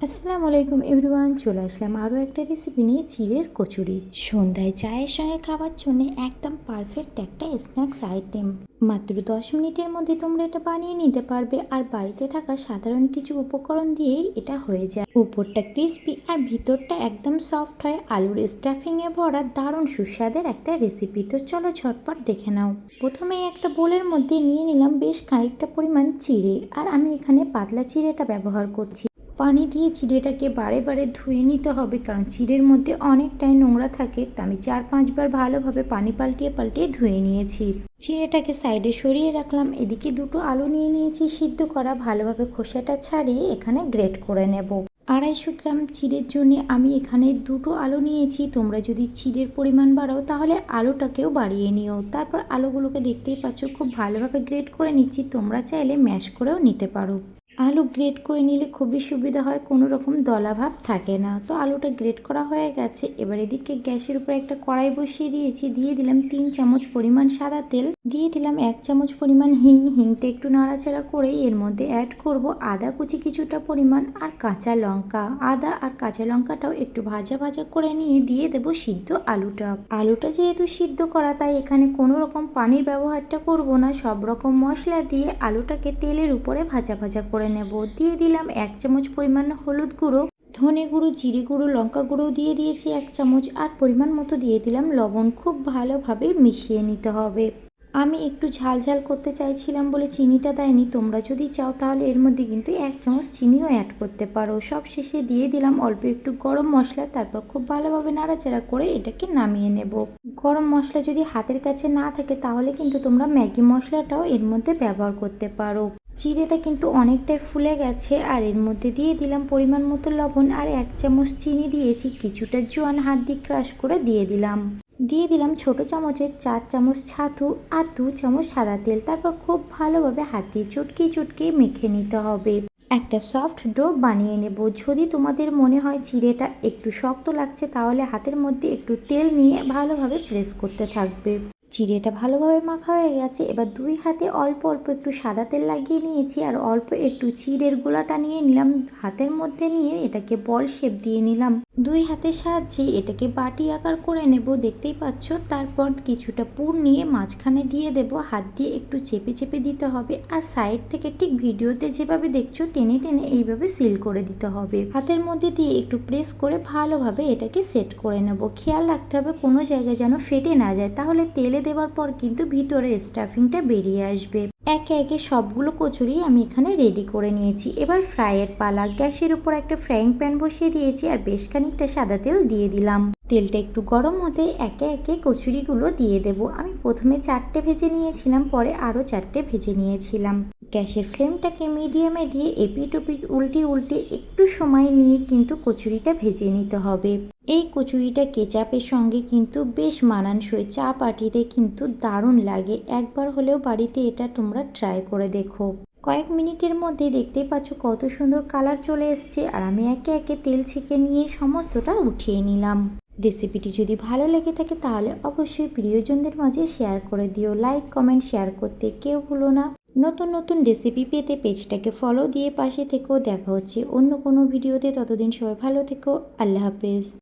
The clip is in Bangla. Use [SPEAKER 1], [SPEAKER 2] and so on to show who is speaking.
[SPEAKER 1] আসসালামু আলাইকুম এভরিওয়ান, চলে আসলাম আরও একটা রেসিপি নিয়ে, চিড়ের কচুরি। সন্ধ্যায় চায়ের সঙ্গে খাবার জন্য একদম পারফেক্ট একটা স্ন্যাক্স আইটেম। মাত্র 10 মিনিটের মধ্যে তোমরা এটা বানিয়ে নিতে পারবে, আর বাড়িতে থাকা সাধারণ কিছু উপকরণ দিয়েই এটা হয়ে যায়। উপরটা ক্রিস্পি আর ভিতরটা একদম সফট হয়। আলুর স্টাফিংয়ে ভরা দারুণ সুস্বাদের একটা রেসিপি। তো চলো ঝটপট দেখে নাও। প্রথমেই একটা বোলের মধ্যে নিয়ে নিলাম বেশ খানিকটা পরিমাণ চিড়ে, আর আমি এখানে পাতলা চিড়েটা ব্যবহার করছি। পানি দিয়ে চিড়েটাকে বারে বারে ধুয়ে নিতে হবে, কারণ চিড়ের মধ্যে অনেকটাই নোংরা থাকে। তা আমি 4-5 বার ভালোভাবে পানি পাল্টিয়ে পাল্টিয়ে ধুয়ে নিয়েছি। চিড়েটাকে সাইডে সরিয়ে রাখলাম। এদিকে দুটো আলু নিয়ে নিয়েছি সিদ্ধ করা, ভালোভাবে খোসাটা ছাড়িয়ে এখানে গ্রেট করে নেব। 250 গ্রাম চিড়ের জন্য আমি এখানে দুটো আলু নিয়েছি। তোমরা যদি চিড়ের পরিমাণ বাড়াও তাহলে আলুটাকেও বাড়িয়ে নিও। তারপর আলুগুলোকে দেখতেই পাচ্ছ খুব ভালোভাবে গ্রেট করে নিচ্ছি। তোমরা চাইলে ম্যাশ করেও নিতে পারো। আলু গ্রেট করে নিলে খুবই সুবিধা হয়, কোনো রকম দলাভাব থাকে না। তো আলুটা গ্রেট করা হয়ে গেছে। এবার এদিকে গ্যাসের উপর একটা কড়াই বসিয়ে দিয়েছি। দিয়ে দিলাম 3 চামচ পরিমাণ সাদা তেল, দিয়ে দিলাম 1 চামচ পরিমাণ হিংটা একটু নাড়াচাড়া করে এর মধ্যে অ্যাড করব আদা কুচি কিছুটা পরিমাণ আর কাঁচা লঙ্কা। আদা আর কাঁচা লঙ্কাটাও একটু ভাজা ভাজা করে নিয়ে দিয়ে দেবো সিদ্ধ আলুটা যেহেতু সিদ্ধ করা, তাই এখানে কোনো রকম পানির ব্যবহারটা করব না। সব রকম মশলা দিয়ে আলুটাকে তেলের উপরে ভাজা ভাজা করে নেব। দিয়ে দিলাম 1 চামচ পরিমাণ হলুদ গুঁড়ো, ধনে গুঁড়ো, জিরে গুঁড়ো, লঙ্কা গুঁড়ো দিয়ে দিয়েছি 1 চামচ, আর পরিমাণ মতো দিয়ে দিলাম লবণ। খুব ভালোভাবে মিশিয়ে নিতে হবে। আমি একটু ঝাল ঝাল করতে চাইছিলাম বলে চিনিটা দেয়নি। তোমরা যদি চাও তাহলে এর মধ্যে কিন্তু 1 চামচ চিনিও অ্যাড করতে পারো। সব শেষে দিয়ে দিলাম অল্প একটু গরম মশলা। তারপর খুব ভালোভাবে নাড়াচাড়া করে এটাকে নামিয়ে নেব। গরম মশলা যদি হাতের কাছে না থাকে তাহলে কিন্তু তোমরা ম্যাগি মশলাটাও এর মধ্যে ব্যবহার করতে পারো। চিড়েটা কিন্তু অনেকটাই ফুলে গেছে, আর এর মধ্যে দিয়ে দিলাম পরিমাণ মতো লবণ, আর 1 চামচ চিনি দিয়েছি। কিছুটা জোয়ান হাত দিয়ে ক্রাশ করে দিয়ে দিলাম ছোট চামচের 4 চামচ ছাতু আর 2 চামচ সাদা তেল। তারপর খুব ভালোভাবে হাত দিয়ে চটকিয়ে চটকিয়ে মেখে নিতে হবে। একটা সফট ডো বানিয়ে নেব। যদি তোমাদের মনে হয় চিড়েটা একটু শক্ত লাগছে তাহলে হাতের মধ্যে একটু তেল নিয়ে ভালোভাবে প্রেস করতে থাকবে। চিড়েটা ভালোভাবে মাখা হয়ে গেছে। এবার 2 হাতে অল্প অল্প একটু সাদা তেল লাগিয়ে নিয়েছি, আর অল্প একটু চিড়ের গোলাটা নিয়ে নিলাম। হাতের মধ্যে নিয়ে এটাকে বল শেপ দিয়ে নিলাম। 2 হাতের সাহায্যে এটাকে বাটি আকার করে নেব, দেখতেই পাচ্ছ। তারপর কিছুটা পুর নিয়ে মাঝখানে দিয়ে দেব। হাত দিয়ে একটু চেপে চেপে দিতে হবে, আর সাইড থেকে ঠিক ভিডিওতে যেভাবে দেখছো টেনে টেনে এইভাবে সিল করে দিতে হবে। হাতের মধ্যে দিয়ে একটু প্রেস করে ভালোভাবে এটাকে সেট করে নেব। খেয়াল রাখতে হবে কোনো জায়গায় যেন ফেটে না যায়, তাহলে তেলে দেওয়ার পর কিন্তু ভিতরের স্টাফিংটা বেরিয়ে আসবে। একে একে সবগুলো কচুরি আমি এখানে রেডি করে নিয়েছি। এবার ফ্রাইয়ের পালা। গ্যাসের উপর একটা ফ্রাইং প্যান বসিয়ে দিয়েছি, আর বেশ খানিকটা সাদা তেল দিয়ে দিলাম। তেলটা একটু গরম হতে একে একে কচুরিগুলো দিয়ে দেব। আমি প্রথমে 4টে ভেজে নিয়েছিলাম, পরে আরও 4টে ভেজে নিয়েছিলাম। গ্যাসের ফ্লেমটাকে মিডিয়ামে দিয়ে এপিট ওপিট উল্টে উল্টে একটু সময় নিয়ে কিন্তু কচুরিটা ভেজে নিতে হবে। এই কচুরিটা কেচাপের সঙ্গে কিন্তু বেশ মানানসই। চা পার্টিতে কিন্তু দারুণ লাগে। একবার হলেও বাড়িতে এটা তোমরা ট্রাই করে দেখো। কয়েক মিনিটের মধ্যে দেখতেই পাচ্ছ কত সুন্দর কালার চলে এসছে, আর আমি একে একে তেল ছেঁকে নিয়ে সমস্তটা উঠিয়ে নিলাম। রেসিপিটি যদি ভালো লেগে থাকে তাহলে অবশ্যই প্রিয়জনদের মাঝে শেয়ার করে দিও। লাইক কমেন্ট শেয়ার করতে কেউ ভুলো না। নতুন নতুন রেসিপি পেতে পেজটাকে ফলো দিয়ে পাশে থেকেও। দেখা হচ্ছে অন্য কোনো ভিডিওতে। ততদিন সবাই ভালো থেকো। আল্লাহ হাফেজ।